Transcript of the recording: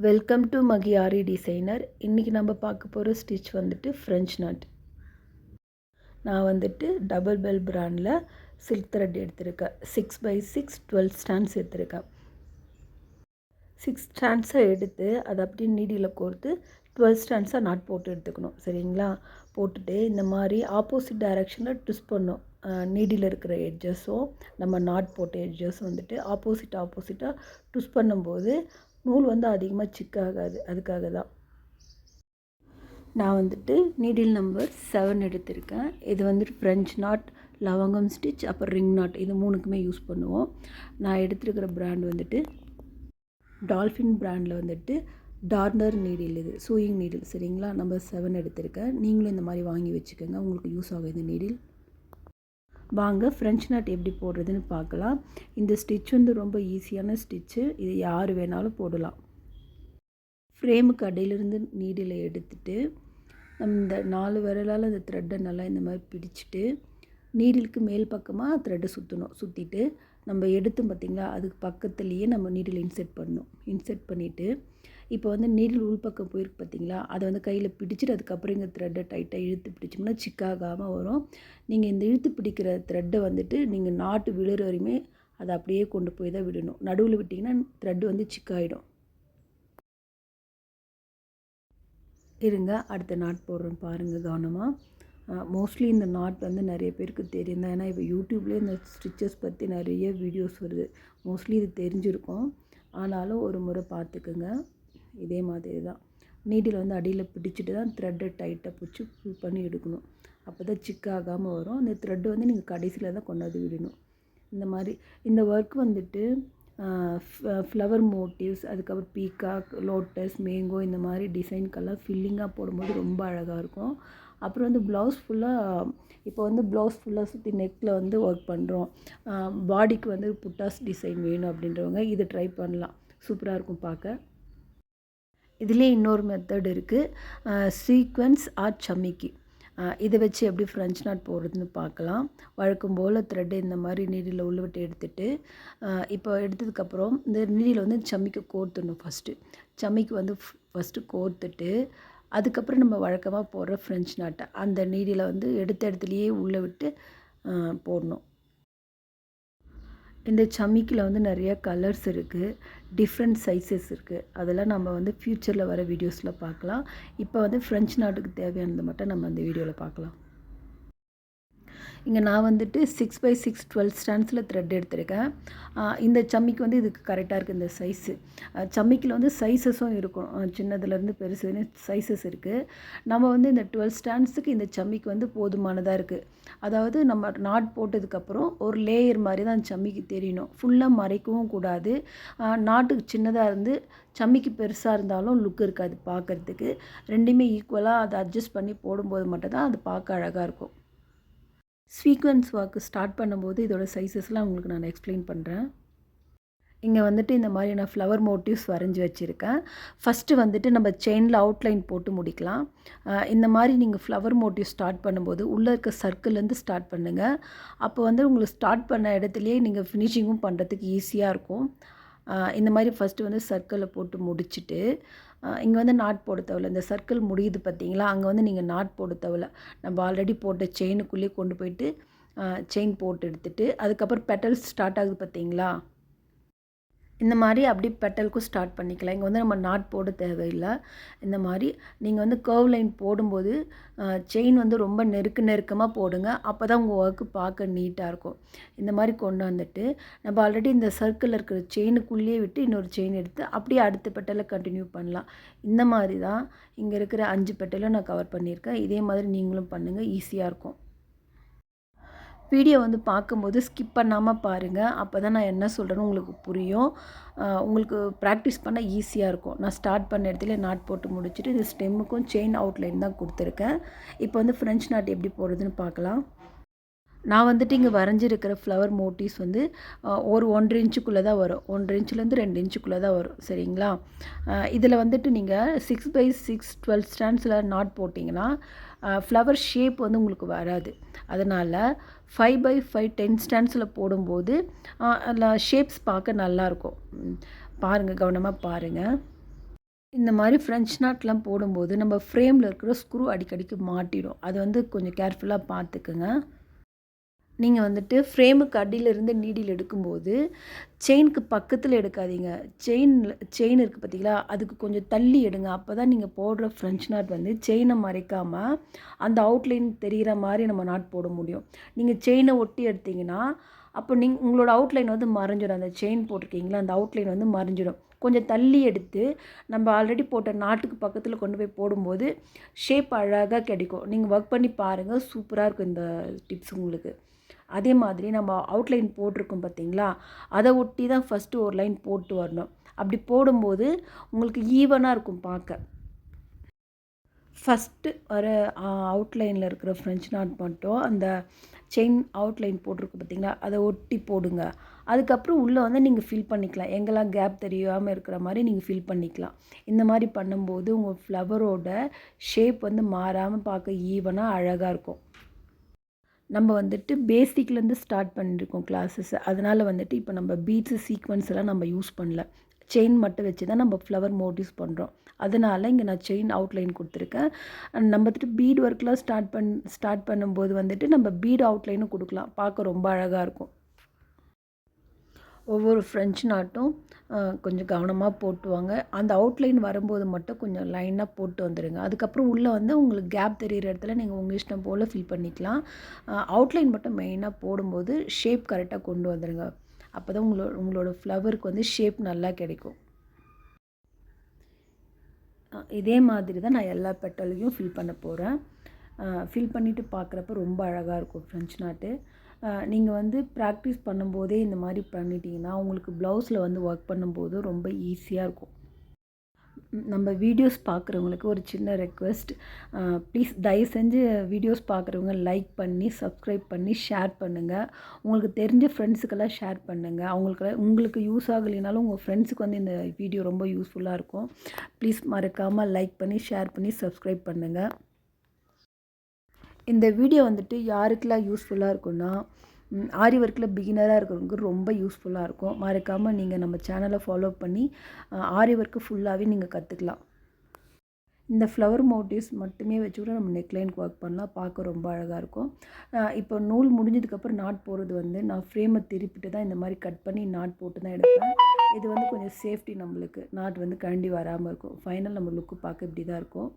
Welcome to மகியாரி designer. இன்றைக்கி நம்ம பார்க்க போகிற ஸ்டிச் வந்துட்டு ஃப்ரெஞ்ச் நாட். நான் வந்துட்டு டபுள் பெல் பிராண்டில் சில்க் த்ரெட் எடுத்திருக்கேன். 6x6 12 ஸ்டாண்ட்ஸ் எடுத்திருக்கேன். 6 ஸ்டாண்ட்ஸை எடுத்து அதை அப்படியே நீடியில் கோர்த்து 12 ஸ்டாண்ட்ஸாக நாட் போட்டு எடுத்துக்கணும். சரிங்களா? போட்டுட்டு இந்த மாதிரி ஆப்போசிட் டைரெக்ஷனில் ட்விஸ்ட் பண்ணணும். நீடியில் இருக்கிற எட்ஜஸும் நம்ம நாட் போட்ட எட்ஜஸும் வந்துட்டு ஆப்போசிட்டாக ட்விஸ்ட் பண்ணும்போது நூல் வந்து அதிகமாக சிக்காகாது. அதுக்காக தான் நான் வந்துட்டு நீடில் நம்பர் 7 எடுத்திருக்கேன். இது வந்துட்டு ஃப்ரெஞ்ச் நாட், லவங்கம் ஸ்டிச், அப்புறம் ரிங் நாட், இது மூணுக்குமே யூஸ் பண்ணுவோம். நான் எடுத்துருக்கிற பிராண்ட் வந்துட்டு டால்ஃபின் பிராண்டில் வந்துட்டு டார்னர் நீடில், இது சூயிங் நீடில். சரிங்களா? நம்பர் 7 எடுத்திருக்கேன். நீங்களும் இந்த மாதிரி வாங்கி வச்சுக்கோங்க, உங்களுக்கு யூஸ் ஆகும் இந்த நீடில். வாங்க ஃப்ரெஞ்ச் நாட் எப்படி போடுறதுன்னு பார்க்கலாம். இந்த ஸ்டிச் வந்து ரொம்ப ஈஸியான ஸ்டிச்சு. இது யார் வேணாலும் போடலாம். ஃப்ரேமுக்கு அடியிலிருந்து நீடில் எடுத்துட்டு நம்ம இந்த 4 விரலால் அந்த த்ரெட்டை நல்லா இந்த மாதிரி பிடிச்சிட்டு நீடிலுக்கு மேல் பக்கமாக த்ரெட்டை சுற்றிட்டு நம்ம எடுத்தோம் பார்த்திங்களா, அதுக்கு பக்கத்துலேயே நம்ம நீடில் இன்செர்ட் பண்ணிவிட்டு இப்போ வந்து நீடில் உள்பக்கம் போயிருக்கு பார்த்திங்களா, அதை வந்து கையில் பிடிச்சிட்டு அதுக்கப்புறம் இங்கே த்ரெட்டை டைட்டாக இழுத்து பிடிச்சோம்னா சிக்காகாமல் வரும். நீங்கள் இந்த இழுத்து பிடிக்கிற த்ரெட்டை வந்துட்டு நீங்கள் நாட்டு விழுற வரையுமே அதை அப்படியே கொண்டு போய் தான் விடணும். நடுவில் விட்டிங்கன்னா த்ரெட்டு வந்து சிக்காயிடும். இருங்க, அடுத்த நாட் போடுறோம் பாருங்கள் கவனமாக. மோஸ்ட்லி இந்த நாட் வந்து நிறைய பேருக்கு தெரியும் தான். ஏன்னா இப்போ யூடியூப்லேயே இந்த ஸ்டிச்சஸ் பற்றி நிறைய வீடியோஸ் வருது. மோஸ்ட்லி இது தெரிஞ்சிருக்கும். ஆனாலும் ஒரு முறை பார்த்துக்குங்க. இதே மாதிரி தான் நீடில் வந்து அடியில் பிடிச்சிட்டு தான் த்ரெட்டை டைட்டாக பிடிச்சி புல் பண்ணி எடுக்கணும். அப்போ தான் சிக்காகாமல் வரும். அந்த த்ரெட்டு வந்து நீங்கள் கடைசியில் தான் கொண்டாந்து விடணும். இந்த மாதிரி இந்த ஒர்க் வந்துட்டு ஃப்ளவர் மோட்டிவ்ஸ், அதுக்கப்புறம் பீகாக், லோட்டஸ், மேங்கோ, இந்த மாதிரி டிசைன்கெல்லாம் ஃபில்லிங்காக போடும்போது ரொம்ப அழகாக இருக்கும். அப்புறம் வந்து ப்ளவுஸ் ஃபுல்லாக சுற்றி நெக்கில் வந்து ஒர்க் பண்ணுறோம், பாடிக்கு வந்து புட்டாஸ் டிசைன் வேணும் அப்படின்றவங்க இதை ட்ரை பண்ணலாம். சூப்பராக இருக்கும் பார்க்க. இதுலேயே இன்னொரு மெத்தட் இருக்குது, சீக்வென்ஸ் ஆர் சமிக்கி. இதை வச்சு எப்படி ஃப்ரெஞ்ச் நாட் போடுறதுன்னு பார்க்கலாம். வழக்கம் போல் த்ரெட்டு இந்த மாதிரி நீடில் உள்ள விட்டு எடுத்துகிட்டு இப்போ எடுத்ததுக்கப்புறம் இந்த நீடில் வந்து சமிக்கை கோர்த்துடணும். சமிக்கை வந்து ஃபஸ்ட்டு கோர்த்துட்டு அதுக்கப்புறம் நம்ம வழக்கமாக போடுற ஃப்ரெஞ்ச் நாட்டை அந்த நீடில் வந்து எடுத்த இடத்துலையே உள்ளே விட்டு போடணும். இந்த சமிக்கில் வந்து நிறைய கலர்ஸ் இருக்குது, டிஃப்ரெண்ட் சைஸஸ் இருக்குது. அதெல்லாம் நம்ம வந்து ஃப்யூச்சரில் வர வீடியோஸில் பார்க்கலாம். இப்போ வந்து ஃப்ரெஞ்ச் நாட்டுக்கு தேவையானது மட்டும் நம்ம அந்த வீடியோவில் பார்க்கலாம். இங்கே நான் வந்துட்டு 6x6 12 ஸ்டாண்ட்ஸில் த்ரெட் எடுத்திருக்கேன். இந்த சம்மிக்கு வந்து இதுக்கு கரெக்டாக இருக்குது இந்த சைஸு. சம்மிக்கில் வந்து சைஸஸும் இருக்கும், சின்னதுலேருந்து பெருசுன்னு சைஸஸ் இருக்குது. நம்ம வந்து இந்த 12 ஸ்டாண்ட்ஸுக்கு இந்த சம்மிக்கு வந்து போதுமானதாக இருக்குது. அதாவது நம்ம நாட் போட்டதுக்கப்புறம் ஒரு லேயர் மாதிரி தான் அந்த சம்மிக்கு தெரியணும். ஃபுல்லாக மறைக்கவும் கூடாது. நாட்டுக்கு சின்னதாக இருந்து சம்மிக்கு பெருசாக இருந்தாலும் லுக் இருக்காது பார்க்குறதுக்கு. ரெண்டுமே ஈக்குவலாக அதை அட்ஜஸ்ட் பண்ணி போடும்போது மட்டும்தான் அது பார்க்க அழகாக இருக்கும். சீக்வென்ஸ் ஒர்க்கு ஸ்டார்ட் பண்ணும்போது இதோட சைஸஸ்லாம் உங்களுக்கு நான் எக்ஸ்பிளைன் பண்ணுறேன். இங்கே வந்துட்டு இந்த மாதிரி நான் ஃப்ளவர் மோட்டிவ்ஸ் வரைஞ்சி வச்சுருக்கேன். ஃபஸ்ட்டு வந்துட்டு நம்ம செயினில் அவுட்லைன் போட்டு முடிக்கலாம். இந்த மாதிரி நீங்கள் ஃப்ளவர் மோட்டிவ் ஸ்டார்ட் பண்ணும்போது உள்ளே இருக்க சர்க்கிள்லேருந்து ஸ்டார்ட் பண்ணுங்கள். அப்போ வந்து உங்களுக்கு ஸ்டார்ட் பண்ண இடத்துலையே நீங்கள் ஃபினிஷிங்கும் பண்ணுறதுக்கு ஈஸியாக இருக்கும். இந்த மாதிரி ஃபஸ்ட்டு வந்து சர்க்கிளில் போட்டு முடிச்சுட்டு இங்கே வந்து நாட் போட தேவையில்ல. இந்த சர்க்கிள் முடியுது பார்த்தீங்களா, அங்கே வந்து நீங்கள் நாட் போட தேவையில்ல. நம்ம ஆல்ரெடி போட்ட செயினுக்குள்ளேயே கொண்டு போயிட்டு செயின் போட்டு எடுத்துகிட்டு அதுக்கப்புறம் பெட்டல்ஸ் ஸ்டார்ட் ஆகுது பார்த்தீங்களா, இந்த மாதிரி அப்படி பெட்டலுக்கும் ஸ்டார்ட் பண்ணிக்கலாம். இங்கே வந்து நம்ம நாட் போட தேவையில்லை. இந்த மாதிரி நீங்கள் வந்து கர்வ் லைன் போடும்போது செயின் வந்து ரொம்ப நெருக்கமாக போடுங்க. அப்போ தான் உங்கள் ஒர்க்கு பார்க்க நீட்டாக இருக்கும். இந்த மாதிரி கொண்டு வந்துட்டு நம்ம ஆல்ரெடி இந்த சர்க்கிளில் இருக்கிற செயினுக்குள்ளேயே விட்டு இன்னொரு செயின் எடுத்து அப்படியே அடுத்த பெட்டலை கண்டினியூ பண்ணலாம். இந்த மாதிரி தான் இங்கே இருக்கிற 5 பெட்டலும் நான் கவர் பண்ணியிருக்கேன். இதே மாதிரி நீங்களும் பண்ணுங்கள், ஈஸியாக இருக்கும். வீடியோ வந்து பார்க்கும்போது ஸ்கிப் பண்ணாமல் பாருங்கள். அப்போ தான் நான் என்ன சொல்கிறேன்னு உங்களுக்கு புரியும். உங்களுக்கு ப்ராக்டிஸ் பண்ண ஈஸியாக இருக்கும். நான் ஸ்டார்ட் பண்ண இடத்துல நாட் போட்டு முடிச்சுட்டு இந்த ஸ்டெம்முக்கும் செயின் அவுட்லைன் தான் கொடுத்துருக்கேன். இப்போ வந்து ஃப்ரெஞ்ச் நாட் எப்படி போடுறதுன்னு பார்க்கலாம். நான் வந்துட்டு இங்கே வரைஞ்சிருக்கிற ஃப்ளவர் மோட்டிவ்ஸ் வந்து ஒரு 1.5 இன்ச்சுக்குள்ளே தான் வரும். 1.5 இன்ச்சுலேருந்து 2 இன்ச்சுக்குள்ளே தான் வரும். சரிங்களா? இதில் வந்துட்டு நீங்கள் 6x6 12 ஸ்டாண்ட்ஸில் நாட் போட்டிங்கன்னா ஃப்ளவர் ஷேப் வந்து உங்களுக்கு வராது. அதனால் 5x5 10 ஸ்டாண்ட்ஸில் போடும்போது அதில் ஷேப்ஸ் பார்க்க நல்லாயிருக்கும். பாருங்கள், கவனமாக பாருங்கள். இந்த மாதிரி ஃப்ரெஞ்ச் நாட்லாம் போடும்போது நம்ம ஃப்ரேமில் இருக்கிற ஸ்க்ரூ அடிக்கடிக்கு மாட்டிடும். அது வந்து கொஞ்சம் கேர்ஃபுல்லாக பார்த்துக்குங்க. நீங்கள் வந்துட்டு ஃப்ரேமுக்கு அடியிலிருந்து நீடில் எடுக்கும்போது செயினுக்கு பக்கத்தில் எடுக்காதீங்க. செயின் இருக்குது பார்த்தீங்களா, அதுக்கு கொஞ்சம் தள்ளி எடுங்க. அப்போ தான் நீங்கள் போடுற ஃப்ரெஞ்ச் நாட் வந்து செயினை மறைக்காமல் அந்த அவுட்லைன் தெரிகிற மாதிரி நம்ம நாட் போட முடியும். நீங்கள் செயினை ஒட்டி எடுத்தீங்கன்னா அப்போ உங்களோட அவுட்லைன் வந்து மறைஞ்சிடும். அந்த செயின் போட்டிருக்கீங்களா, அந்த அவுட்லைன் வந்து மறைஞ்சிடும். கொஞ்சம் தள்ளி எடுத்து நம்ம ஆல்ரெடி போட்ட நாட்டுக்கு பக்கத்தில் கொண்டு போய் போடும்போது ஷேப் அழகாக கிடைக்கும். நீங்கள் ஒர்க் பண்ணி பாருங்கள், சூப்பராக இருக்கும் இந்த டிப்ஸ் உங்களுக்கு. அதே மாதிரி நம்ம அவுட்லைன் போட்டிருக்கோம் பார்த்தீங்களா, அதை ஒட்டி தான் ஃபஸ்ட்டு ஒரு லைன் போட்டு வரணும். அப்படி போடும்போது உங்களுக்கு ஈவனாக இருக்கும் பார்க்க. ஃபஸ்ட்டு வர அவுட்லைனில் இருக்கிற ஃப்ரெஞ்ச் நாட் மட்டும் அந்த செயின் அவுட்லைன் போட்டிருக்கு பார்த்தீங்களா, அதை ஒட்டி போடுங்க. அதுக்கப்புறம் உள்ளே வந்து நீங்கள் ஃபில் பண்ணிக்கலாம். எங்கெல்லாம் கேப் தெரியாமல் இருக்கிற மாதிரி நீங்கள் ஃபில் பண்ணிக்கலாம். இந்த மாதிரி பண்ணும்போது உங்கள் ஃப்ளவரோட ஷேப் வந்து மாறாமல் பார்க்க ஈவனாக அழகாக இருக்கும். நம்ம வந்துட்டு பேசிக்லேருந்து ஸ்டார்ட் பண்ணியிருக்கோம் கிளாஸஸ். அதனால் வந்துட்டு இப்போ நம்ம பீட்ஸு சீக்வன்ஸ் எல்லாம் நம்ம யூஸ் பண்ணல. செயின் மட்டும் வச்சு தான் நம்ம ஃப்ளவர் மோட்டிவ்ஸ் பண்ணுறோம். அதனால் இங்கே நான் செயின் அவுட்லைன் கொடுத்துருக்கேன். நம்ம வந்துட்டு பீட் ஒர்க்லாம் ஸ்டார்ட் பண்ணும்போது வந்துட்டு நம்ம பீட் அவுட்லைனும் கொடுக்கலாம். பார்க்க ரொம்ப அழகாக இருக்கும். ஒவ்வொரு ஃப்ரெஞ்ச் நாட்டும் கொஞ்சம் கவனமாக போட்டுவாங்க. அந்த அவுட்லைன் வரும்போது மட்டும் கொஞ்சம் லைனாக போட்டு வந்துடுங்க. அதுக்கப்புறம் உள்ளே வந்து உங்களுக்கு கேப் தெரிகிற இடத்துல நீங்கள் உங்கள் இஷ்டம் போல் ஃபில் பண்ணிக்கலாம். அவுட்லைன் மட்டும் மெயினாக போடும்போது ஷேப் கரெக்டாக கொண்டு வந்துடுங்க. அப்போ தான் உங்களோட ஃப்ளவருக்கு வந்து ஷேப் நல்லா கிடைக்கும். இதே மாதிரி தான் நான் எல்லா பெட்டலையும் ஃபில் பண்ண போகிறேன். ஃபில் பண்ணிவிட்டு பார்க்குறப்ப ரொம்ப அழகாக இருக்கும் ஃப்ரெஞ்ச் நாட்டு. நீங்கள் வந்து ப்ராக்டிஸ் பண்ணும்போதே இந்த மாதிரி பண்ணிட்டீங்கன்னா உங்களுக்கு ப்ளவுஸில் வந்து ஒர்க் பண்ணும்போது ரொம்ப ஈஸியாக இருக்கும். நம்ம வீடியோஸ் பார்க்குறவங்களுக்கு ஒரு சின்ன ரெக்வெஸ்ட், ப்ளீஸ் தயவு செஞ்சு வீடியோஸ் பார்க்குறவங்க லைக் பண்ணி சப்ஸ்கிரைப் பண்ணி ஷேர் பண்ணுங்கள். உங்களுக்கு தெரிஞ்ச ஃப்ரெண்ட்ஸுக்கெல்லாம் ஷேர் பண்ணுங்கள். உங்களுக்கு யூஸ் ஆகலைனாலும் உங்கள் ஃப்ரெண்ட்ஸுக்கு வந்து இந்த வீடியோ ரொம்ப யூஸ்ஃபுல்லாக இருக்கும். ப்ளீஸ் மறக்காமல் லைக் பண்ணி ஷேர் பண்ணி சப்ஸ்கிரைப் பண்ணுங்கள். இந்த வீடியோ வந்துட்டு யாருக்கெல்லாம் யூஸ்ஃபுல்லாக இருக்குன்னா, ஆரி ஒர்க்கில் பிகினராக இருக்கிறவங்களுக்கு ரொம்ப யூஸ்ஃபுல்லாக இருக்கும். மறக்காமல் நீங்கள் நம்ம சேனலை ஃபாலோ பண்ணி ஆரி ஒர்க்கு ஃபுல்லாகவே நீங்கள் கற்றுக்கலாம். இந்த ஃப்ளவர் மோட்டிவ்ஸ் மட்டுமே வச்சு கூட நம்ம நெக்லைனுக்கு ஒர்க் பண்ணலாம். பார்க்க ரொம்ப அழகாக இருக்கும். இப்போ நூல் முடிஞ்சதுக்கப்புறம் நாட் போடுறது வந்து நான் ஃப்ரேமை திருப்பிட்டு தான் இந்த மாதிரி கட் பண்ணி நாட் போட்டு தான் எடுப்பேன். இது வந்து கொஞ்சம் சேஃப்டி நம்மளுக்கு. நாட் வந்து கழண்டி வராமல் இருக்கும். ஃபைனல் நம்ம லுக்கு பார்க்க இப்படி தான் இருக்கும்.